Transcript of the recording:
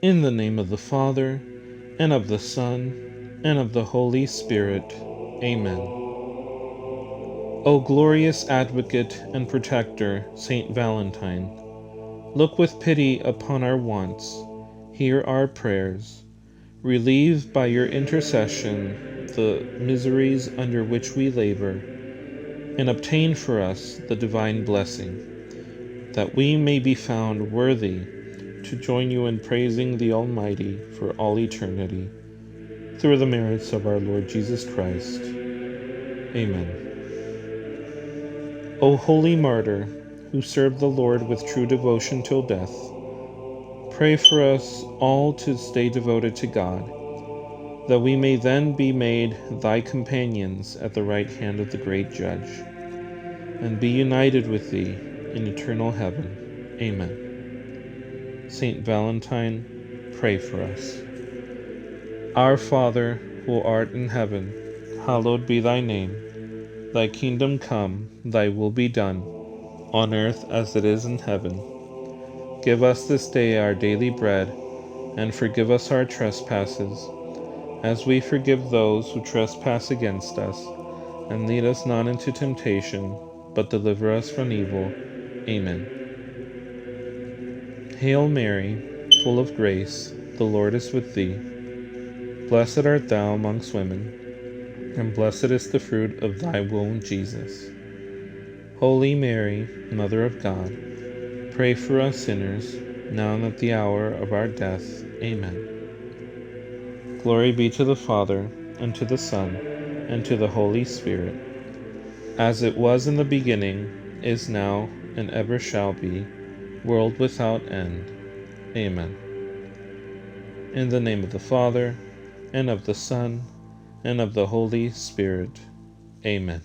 In the name of the Father, and of the Son, and of the Holy Spirit. Amen. O glorious advocate and protector, Saint Valentine, look with pity upon our wants, hear our prayers, relieve by your intercession the miseries under which we labor, and obtain for us the divine blessing, that we may be found worthy to join you in praising the Almighty for all eternity, through the merits of our Lord Jesus Christ. Amen. O Holy Martyr, who served the Lord with true devotion till death, pray for us all to stay devoted to God, that we may then be made thy companions at the right hand of the great Judge, and be united with thee in eternal heaven. Amen. Saint Valentine, pray for us. Our Father, who art in heaven, hallowed be thy name. Thy kingdom come, thy will be done, on earth as it is in heaven. Give us this day our daily bread, and forgive us our trespasses, as we forgive those who trespass against us. And lead us not into temptation, but deliver us from evil. Amen. Hail Mary, full of grace, the Lord is with thee. Blessed art thou amongst women, and blessed is the fruit of thy womb, Jesus. Holy Mary, Mother of God, pray for us sinners, now and at the hour of our death. Amen. Glory be to the Father, and to the Son, and to the Holy Spirit, as it was in the beginning, is now, and ever shall be, world without end. Amen. In the name of the Father, and of the Son, and of the Holy Spirit. Amen.